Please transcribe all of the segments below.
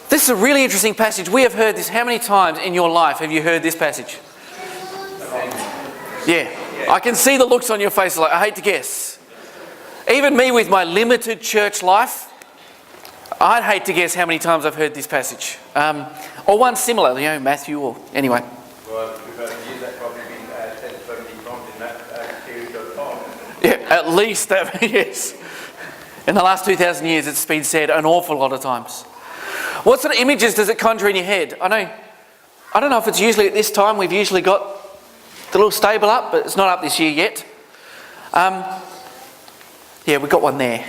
This is a really interesting passage. We have heard this. How many times in your life have you heard this passage? Yeah. I can see the looks on your face, like, I hate to guess. Even me with my limited church life, I'd hate to guess how many times I've heard this passage. Or one similar, Matthew or... Anyway. Well, because that probably been said so many times in that period of time. Yeah, at least that, yes. In the last 2,000 years, it's been said an awful lot of times. What sort of images does it conjure in your head? I don't know if it's usually at this time. We've usually got the little stable up, but it's not up this year yet. Yeah, we've got one there.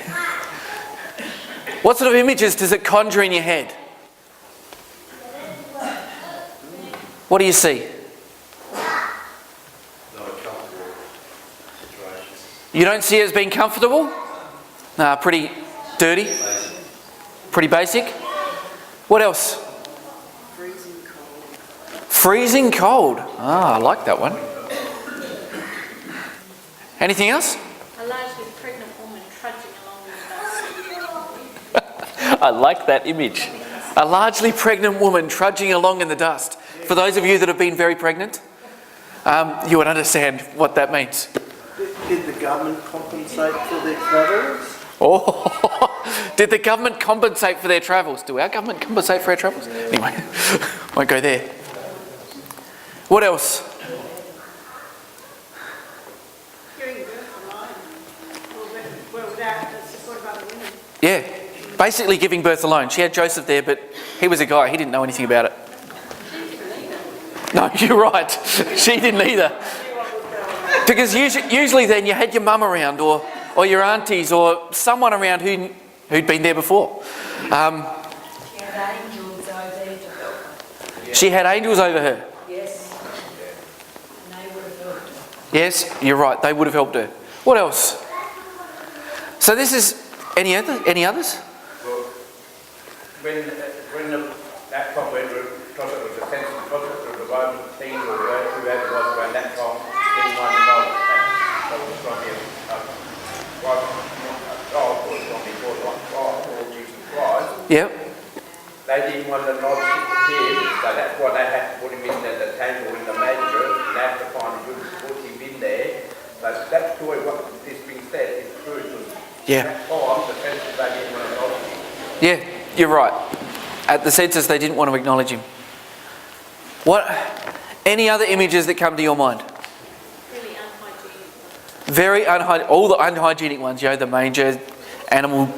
What sort of images does it conjure in your head? What do you see? You don't see it as being comfortable? Nah, pretty dirty. Pretty basic. What else? Freezing cold. Freezing cold. Ah, I like that one. Anything else? A largely pregnant woman trudging along in the dust. I like that image. A largely pregnant woman trudging along in the dust. For those of you that have been very pregnant, you would understand what that means. Did the government compensate for their travels? Oh, did the government compensate for their travels? Do our government compensate for our travels? Anyway, won't go there. What else? Giving birth alone. Well, without the support of other women. Yeah, basically giving birth alone. She had Joseph there, but he was a guy. He didn't know anything about it. No, you're right. She didn't either. Because usually then you had your mum around or your aunties or someone around who'd been there before. She had angels over there to help her. She had angels over her. Yes. And they would have helped her. Yes, you're right. They would have helped her. What else? So this is... Any others? Well, when that time when the prophet was a sensitive prophet of the Roman team or whoever it was around that time, anyone involved that was trying to Jesus Christ. Yep. They didn't want to acknowledge him, so that's why they had to put him in the table in the manger, and they had to find a good put him in there. But that's true, what this being said is true. Yeah. At times, the census they didn't want to acknowledge him. Yeah, you're right. At the census, they didn't want to acknowledge him. What? Any other images that come to your mind? Really unhygienic. Very unhygienic. All the unhygienic ones, the manger, animal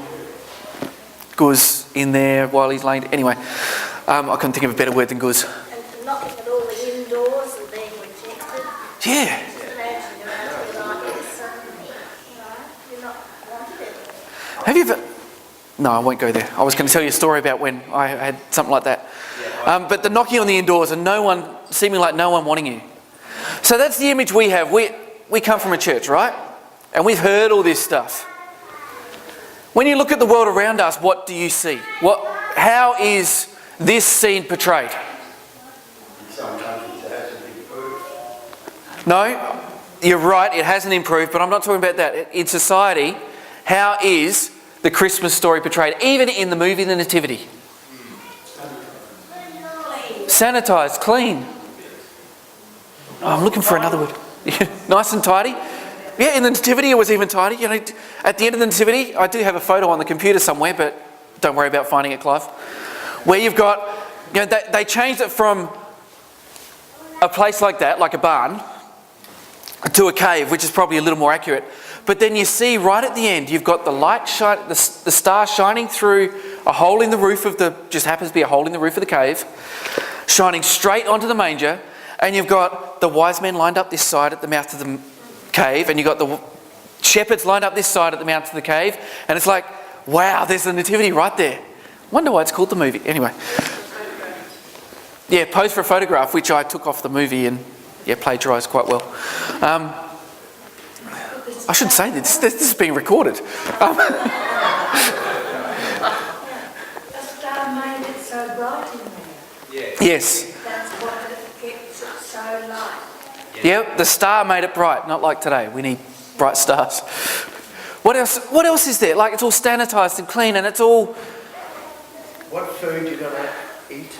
goose in there while he's laying. Anyway, I couldn't think of a better word than goose. And knocking at all the indoors and being rejected. Yeah. Just imagine you're out there like this and, you're not wanted it. Have you ever... No, I won't go there. I was going to tell you a story about when I had something like that. But the knocking on the indoors and seeming like no one wanting you. So that's the image we have. We come from a church, right? And we've heard all this stuff. When you look at the world around us, what do you see? How is this scene portrayed? In some countries it hasn't improved. No, you're right, it hasn't improved, but I'm not talking about that. In society, how is the Christmas story portrayed? Even in the movie The Nativity. Sanitised, clean. Oh, I'm looking for another word. Nice and tidy. Yeah, in the Nativity it was even tidy. At the end of the Nativity, I do have a photo on the computer somewhere, but don't worry about finding it, Clive. Where you've got, they changed it from a place like that, like a barn, to a cave, which is probably a little more accurate. But then you see right at the end, you've got the light the star shining through a hole in the roof just happens to be a hole in the roof of the cave, shining straight onto the manger, and you've got the wise men lined up this side at the mouth of the cave, and you've got the shepherds lined up this side at the mouth of the cave, and it's like, wow, there's the nativity right there. Wonder why it's called the movie. Anyway. Yeah, posed for a photograph, which I took off the movie and plagiarised quite well. I should say this is being recorded. A star made it so bright in there. Yes. That's what gets it so light. Yep, the star made it bright, not like today. We need bright stars. What else is there? Like, it's all sanitised and clean, and it's all What food you going to eat?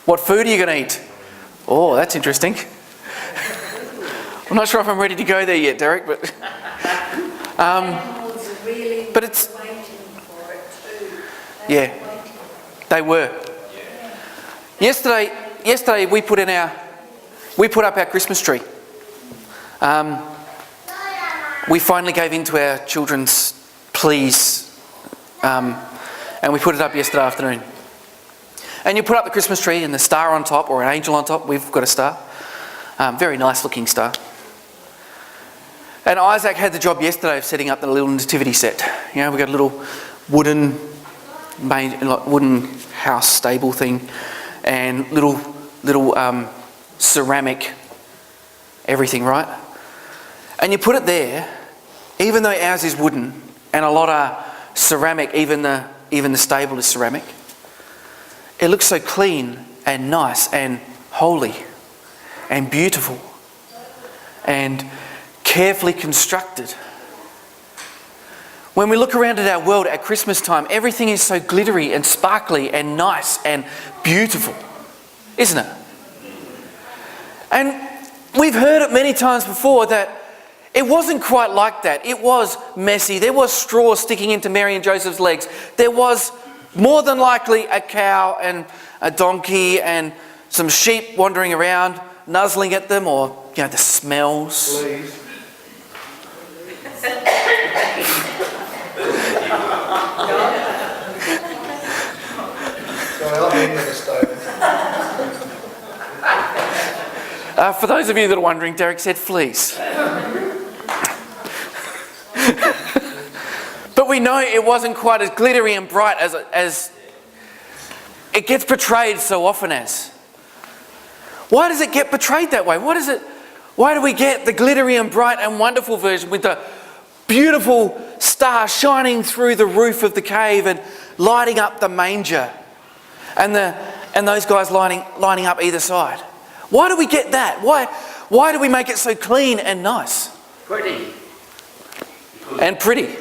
What food are you going to eat? Oh, that's interesting. I'm not sure if I'm ready to go there yet, Derek, but Animals are really but it's- waiting for it too. Yeah. they were. Yesterday we put up our Christmas tree. We finally gave in to our children's pleas, and we put it up yesterday afternoon. And you put up the Christmas tree and the star on top, or an angel on top. We've got a star. Very nice looking star. And Isaac had the job yesterday of setting up the little nativity set. You know, we got a little wooden house stable thing, and little ceramic everything, right? And you put it there, even though ours is wooden and a lot are ceramic, even the stable is ceramic. It looks so clean and nice and holy and beautiful and carefully constructed. When we look around at our world at Christmas time, everything is so glittery and sparkly and nice and beautiful, isn't it? And we've heard it many times before that it wasn't quite like that. It was messy. There was straw sticking into Mary and Joseph's legs. There was more than likely a cow and a donkey and some sheep wandering around, nuzzling at them, or the smells. Please. Sorry, I'm in with the stone. For those of you that are wondering, Derek said fleas. But we know it wasn't quite as glittery and bright as it gets portrayed so often as. Why does it get portrayed that way? Why do we get the glittery and bright and wonderful version with the beautiful star shining through the roof of the cave and lighting up the manger, and those guys lining up either side? Why do we get that? Why do we make it so clean and nice? Pretty. And pretty.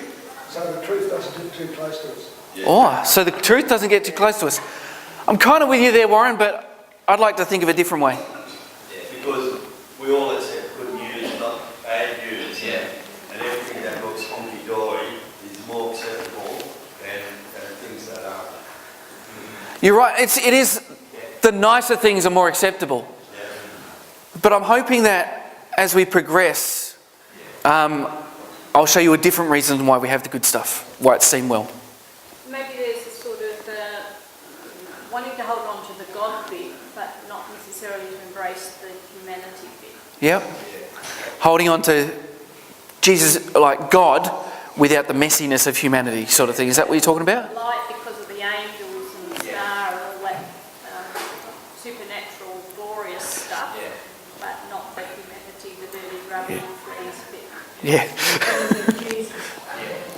So the truth doesn't get too close to us. Oh, so the truth doesn't get too close to us. I'm kind of with you there, Warren, but I'd like to think of a different way. Yeah, because we all accept good news, not bad news. Yeah. And everything that looks hunky-dory is more acceptable than things that aren't. You're right. It is. The nicer things are more acceptable. But I'm hoping that as we progress, I'll show you a different reason why we have the good stuff, why it's seen well. Maybe there's a sort of wanting to hold on to the God bit, but not necessarily to embrace the humanity bit. Yep. Holding on to Jesus, like God, without the messiness of humanity, sort of thing. Is that what you're talking about? Light because of the angels and the star and all that supernatural, glorious stuff, but not the humanity, the dirty, grubby, fleas bit. Yeah.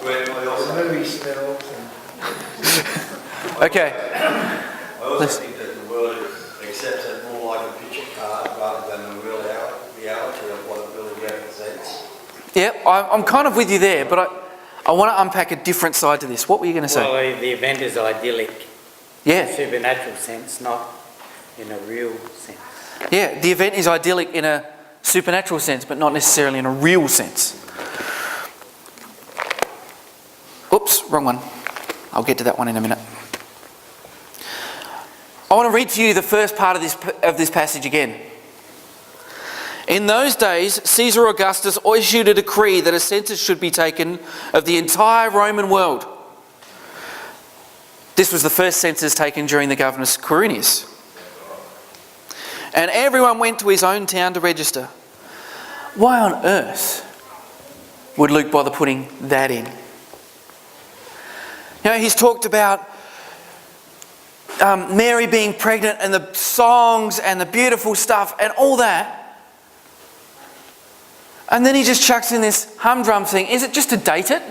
The movie smells and Okay. I also think that the world accepts it more like a picture card rather than the reality of what it really represents. Yeah, I'm kind of with you there, but I want to unpack a different side to this. What were you going to say? Well, the event is idyllic, Yeah. supernatural sense, not in a real sense. Yeah, the event is idyllic in a supernatural sense, but not necessarily in a real sense. Oops, wrong one. I'll get to that one in a minute. I want to read to you the first part of this passage again. In those days, Caesar Augustus issued a decree that a census should be taken of the entire Roman world. This was the first census taken during the governor Quirinius. And everyone went to his own town to register. Why on earth would Luke bother putting that in? You know, he's talked about Mary being pregnant and the songs and the beautiful stuff and all that. And then he just chucks in this humdrum thing. Is it just to date it?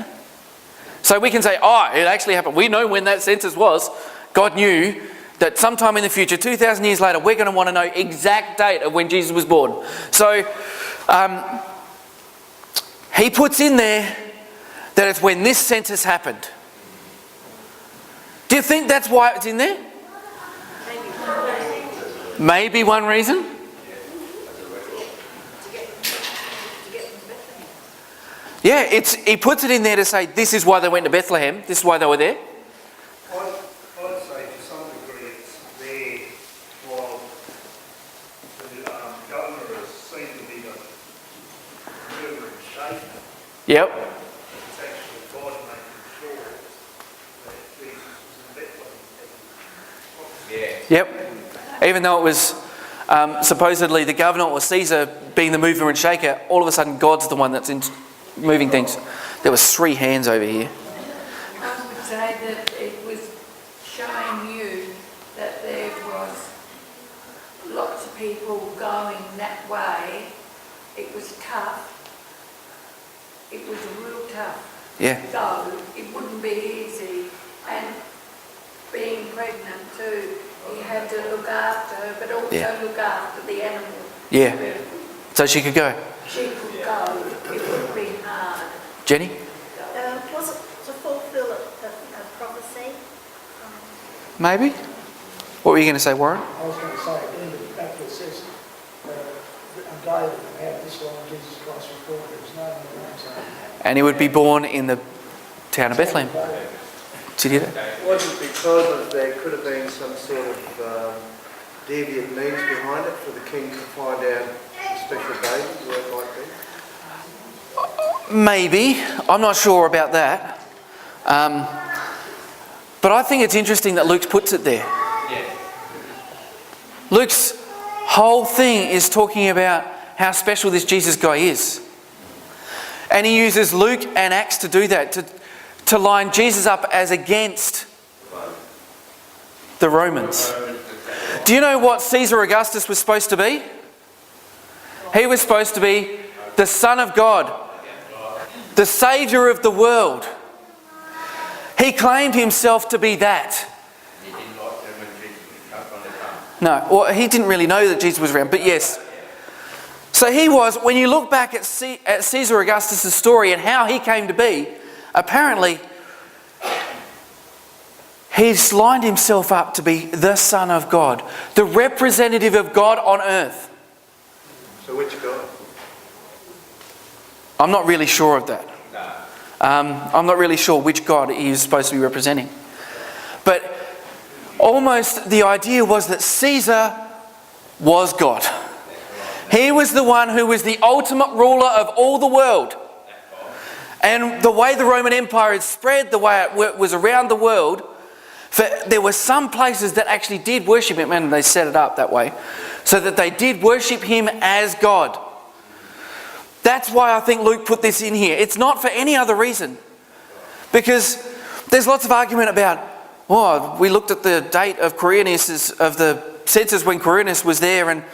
So we can say, it actually happened. We know when that census was. God knew that sometime in the future, 2,000 years later, we're going to want to know exact date of when Jesus was born. So he puts in there that it's when this census happened. Do you think that's why it's in there? Maybe one reason? Yeah, he puts it in there to say this is why they went to Bethlehem, this is why they were there. I'd say to some degree it's there while the governor has seen to be the mover and shaker. Yep. It's actually God making sure that Jesus was in Bethlehem. Yeah. Yep. Even though it was supposedly the governor or Caesar being the mover and shaker, all of a sudden God's the one that's moving things. There was 3 hands over here. I would say that it was showing you that there was lots of people going that way. It was tough. It was real tough. Yeah. So it wouldn't be easy. And being pregnant too, he had to look after her, but also look after the animal. Yeah. So she could go. She could go. It would be hard. Jenny? Was it to fulfill a prophecy? Maybe? What were you going to say, Warren? I was going to say, again, back to it says, and David had this line, Jesus Christ was born, there was no other name, so And he would be born in the town of Bethlehem. Did you hear that? Was it because of there could have been some sort of deviant means behind it for the king to find out the special baby, where it might be? Maybe. I'm not sure about that. But I think it's interesting that Luke puts it there. Yeah. Luke's whole thing is talking about how special this Jesus guy is. And he uses Luke and Acts to do that, to line Jesus up as against the Romans. Do you know what Caesar Augustus was supposed to be? He was supposed to be the Son of God, the Saviour of the world. He claimed himself to be that. He didn't like them when Jesus was up on the tongue. No, well, he didn't really know that Jesus was around, but yes. So he was, when you look back at Caesar Augustus' story and how he came to be, apparently he's lined himself up to be the Son of God, the representative of God on earth. So which God? I'm not really sure of that. I'm not really sure which God he is supposed to be representing. But almost the idea was that Caesar was God. He was the one who was the ultimate ruler of all the world. And the way the Roman Empire had spread, the way it was around the world, there were some places that actually did worship him, and they set it up that way, so that they did worship him as God. That's why I think Luke put this in here. It's not for any other reason. Because there's lots of argument about, we looked at the date of Quirinius, of the census when Quirinius was there, and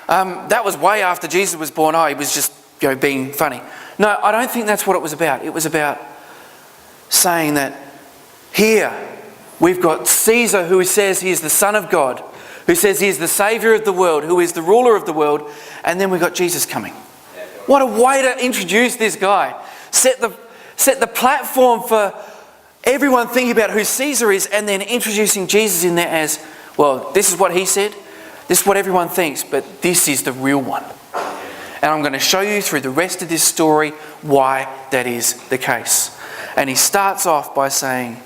that was way after Jesus was born. He was just being funny. No, I don't think that's what it was about. It was about saying that here we've got Caesar, who says he is the Son of God, who says he is the Saviour of the world, who is the ruler of the world, and then we've got Jesus coming. What a way to introduce this guy. Set the platform for everyone thinking about who Caesar is, and then introducing Jesus in there as, this is what he said, this is what everyone thinks, but this is the real one. And I'm going to show you through the rest of this story why that is the case. And he starts off by saying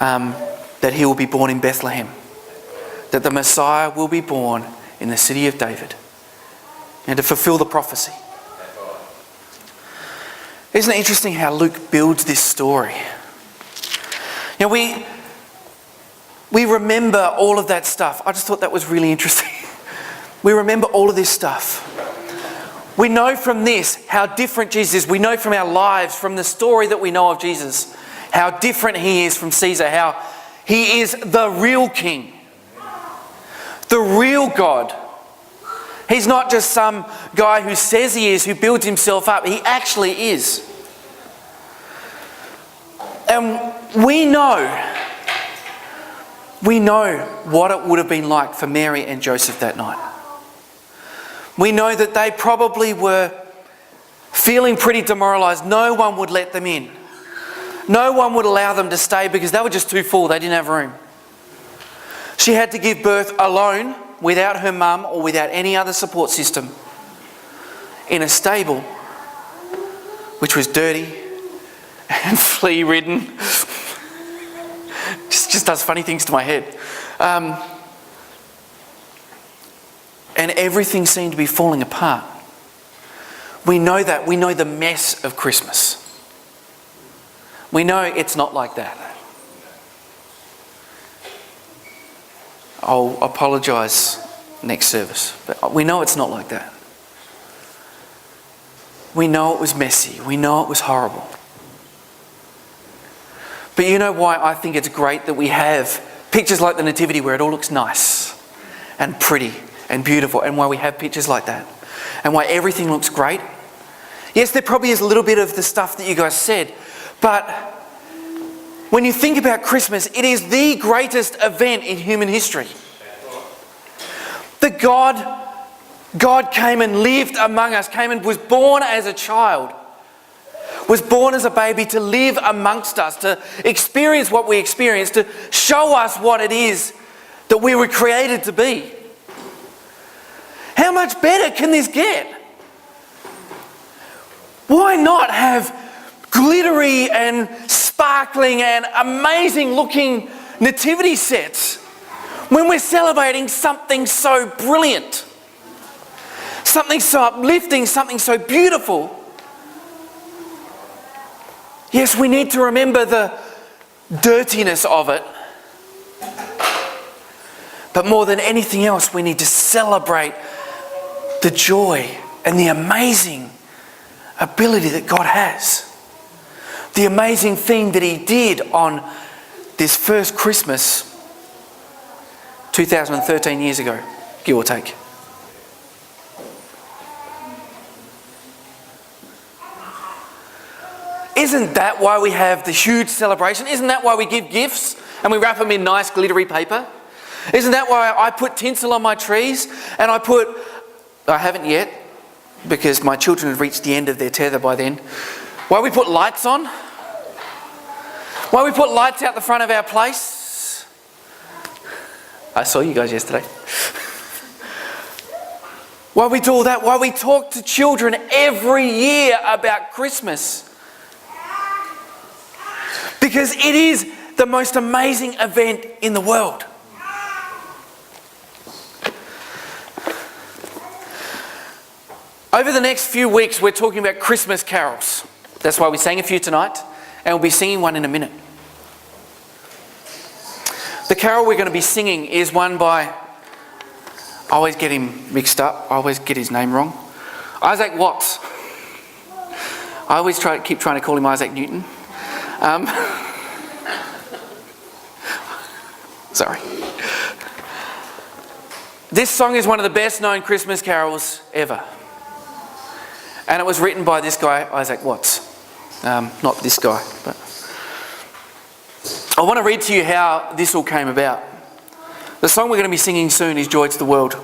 that he will be born in Bethlehem, that the Messiah will be born in the city of David, and to fulfill the prophecy. Isn't it interesting how Luke builds this story? We remember all of that stuff. I just thought that was really interesting. We remember all of this stuff. We know from this how different Jesus is. We know from our lives, from the story that we know of Jesus, how different he is from Caesar, how he is the real king, the real God. He's not just some guy who says he is, who builds himself up. He actually is. And we know what it would have been like for Mary and Joseph that night. We know that they probably were feeling pretty demoralised. No one would let them in. No one would allow them to stay because they were just too full. They didn't have room. She had to give birth alone, without her mum or without any other support system, in a stable which was dirty and flea-ridden. just does funny things to my head. And everything seemed to be falling apart. We know that. We know the mess of Christmas. We know it's not like that. I'll apologise next service, but we know it's not like that. We know it was messy. We know it was horrible. But you know why I think it's great that we have pictures like the Nativity where it all looks nice and pretty and beautiful, and why we have pictures like that, and why everything looks great? Yes, there probably is a little bit of the stuff that you guys said, but when you think about Christmas, it is the greatest event in human history. That God came and lived among us, came and was born as a child, was born as a baby to live amongst us, to experience what we experience, to show us what it is that we were created to be. How much better can this get? Why not have glittery and sparkling and amazing looking nativity sets when we're celebrating something so brilliant, something so uplifting, something so beautiful? Yes, we need to remember the dirtiness of it, but more than anything else, we need to celebrate the joy and the amazing ability that God has. The amazing thing that He did on this first Christmas 2013 years ago, give or take. Isn't that why we have the huge celebration? Isn't that why we give gifts and we wrap them in nice glittery paper? Isn't that why I put tinsel on my trees and I haven't yet, because my children have reached the end of their tether by then. Why we put lights on? Why we put lights out the front of our place? I saw you guys yesterday. Why we do all that? Why we talk to children every year about Christmas? Because it is the most amazing event in the world. Over the next few weeks, we're talking about Christmas carols. That's why we sang a few tonight, and we'll be singing one in a minute. The carol we're going to be singing is one by, I always get him mixed up, I always get his name wrong, Isaac Watts. I always keep trying to call him Isaac Newton. Sorry. This song is one of the best known Christmas carols ever. And it was written by this guy, Isaac Watts. Not this guy, but... I want to read to you how this all came about. The song we're going to be singing soon is Joy to the World.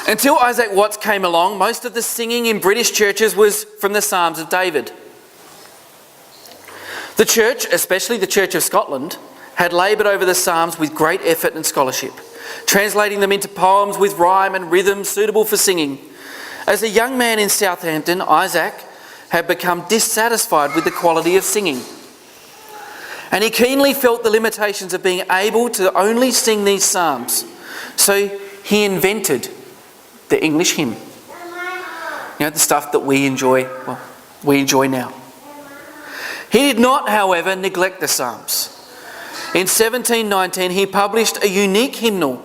Until Isaac Watts came along, most of the singing in British churches was from the Psalms of David. The church, especially the Church of Scotland, had laboured over the Psalms with great effort and scholarship, translating them into poems with rhyme and rhythm suitable for singing. As a young man in Southampton, Isaac had become dissatisfied with the quality of singing. And he keenly felt the limitations of being able to only sing these psalms. So he invented the English hymn. You know, the stuff that we enjoy now. He did not, however, neglect the psalms. In 1719, he published a unique hymnal,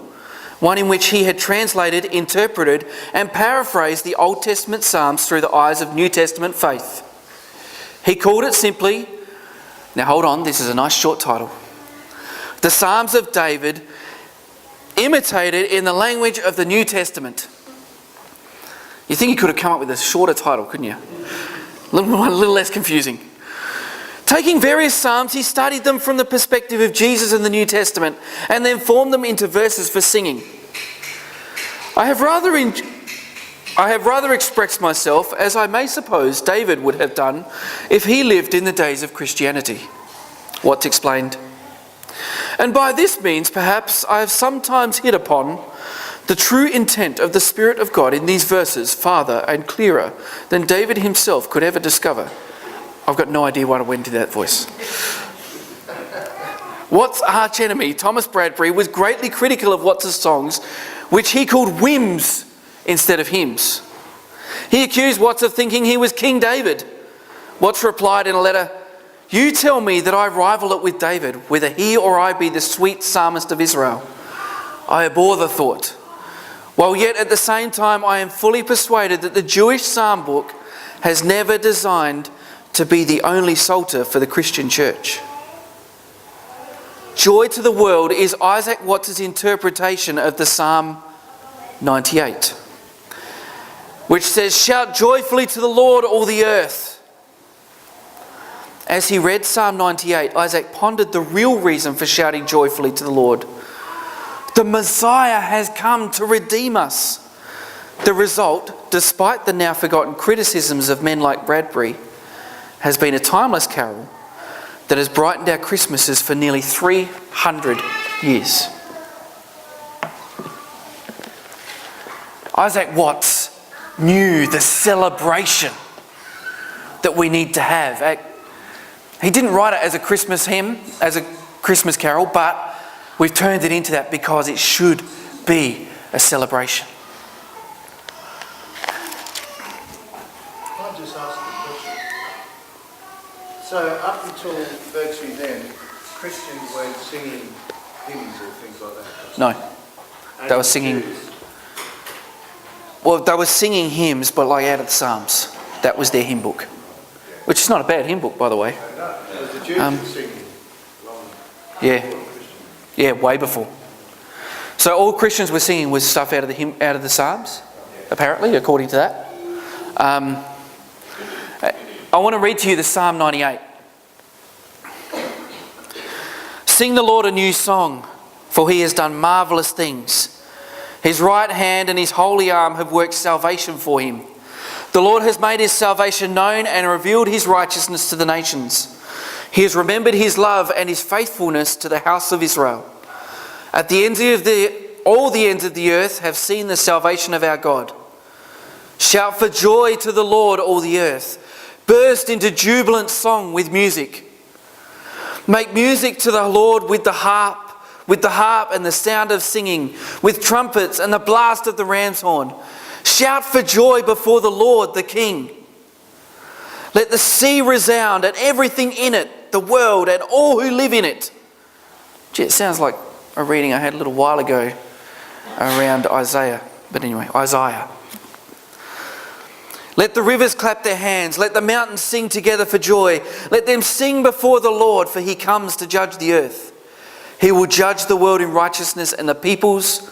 one in which he had translated, interpreted and paraphrased the Old Testament Psalms through the eyes of New Testament faith. He called it simply, now hold on, this is a nice short title, The Psalms of David, imitated in the language of the New Testament. You think he could have come up with a shorter title, couldn't you? A little less confusing. Taking various psalms, he studied them from the perspective of Jesus and the New Testament and then formed them into verses for singing. I have rather I have rather expressed myself as I may suppose David would have done if he lived in the days of Christianity. Watts explained. And by this means, perhaps, I have sometimes hit upon the true intent of the Spirit of God in these verses farther and clearer than David himself could ever discover. I've got no idea why I went into that voice. Watts' arch enemy, Thomas Bradbury, was greatly critical of Watts' songs, which he called whims instead of hymns. He accused Watts of thinking he was King David. Watts replied in a letter, "You tell me that I rival it with David, whether he or I be the sweet psalmist of Israel. I abhor the thought, while yet at the same time I am fully persuaded that the Jewish psalm book has never designed to be the only psalter for the Christian church." Joy to the world is Isaac Watts' interpretation of the Psalm 98, which says, "Shout joyfully to the Lord, all the earth." As he read Psalm 98, Isaac pondered the real reason for shouting joyfully to the Lord. The Messiah has come to redeem us. The result, despite the now forgotten criticisms of men like Bradbury, has been a timeless carol that has brightened our Christmases for nearly 300 years. Isaac Watts knew the celebration that we need to have. He didn't write it as a Christmas hymn, as a Christmas carol, but we've turned it into that because it should be a celebration. I'll just ask a question. So up until virtually then, Christians weren't singing hymns or things like that? No, they were singing. Well, they were singing hymns, but like out of the Psalms. That was their hymn book, which is not a bad hymn book, by the way. No, it was the Jews who were singing. Yeah, way before. So all Christians were singing was stuff out of the Psalms, apparently, according to that. I want to read to you the Psalm 98. Sing the Lord a new song, for he has done marvellous things. His right hand and his holy arm have worked salvation for him. The Lord has made his salvation known and revealed his righteousness to the nations. He has remembered his love and his faithfulness to the house of Israel. At the ends of all the ends of the earth have seen the salvation of our God. Shout for joy to the Lord, all the earth. Burst into jubilant song with music. Make music to the Lord with the harp and the sound of singing, with trumpets and the blast of the ram's horn. Shout for joy before the Lord, the King. Let the sea resound and everything in it, the world and all who live in it. Gee, it sounds like a reading I had a little while ago around Isaiah. But anyway, Isaiah. Let the rivers clap their hands. Let the mountains sing together for joy. Let them sing before the Lord, for he comes to judge the earth. He will judge the world in righteousness and the peoples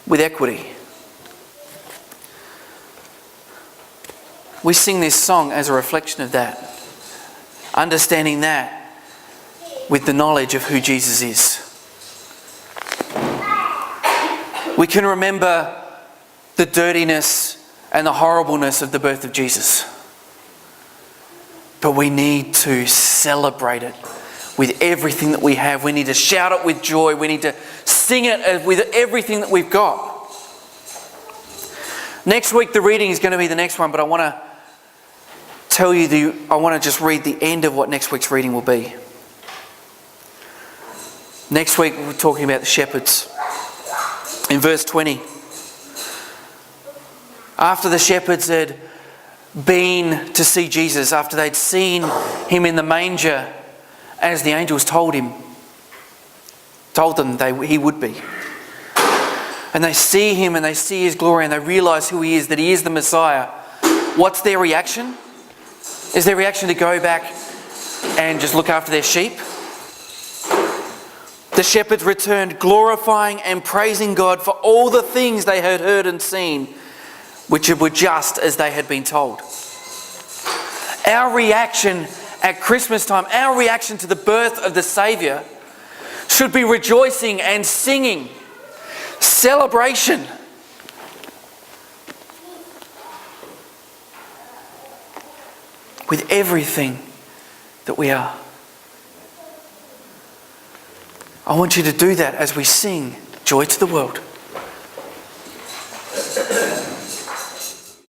with equity. We sing this song as a reflection of that. Understanding that with the knowledge of who Jesus is. We can remember the dirtiness and the horribleness of the birth of Jesus. But we need to celebrate it with everything that we have. We need to shout it with joy. We need to sing it with everything that we've got. Next week the reading is going to be the next one, but I want to tell you, I want to just read the end of what next week's reading will be. Next week we're talking about the shepherds. In verse 20. After the shepherds had been to see Jesus, after they'd seen him in the manger, as the angels told them he would be. And they see him and they see his glory and they realise who he is, that he is the Messiah. What's their reaction? Is their reaction to go back and just look after their sheep? The shepherds returned glorifying and praising God for all the things they had heard and seen, which were just as they had been told. Our reaction at Christmas time, our reaction to the birth of the Saviour should be rejoicing and singing, celebration. with everything that we are. I want you to do that as we sing Joy to the World.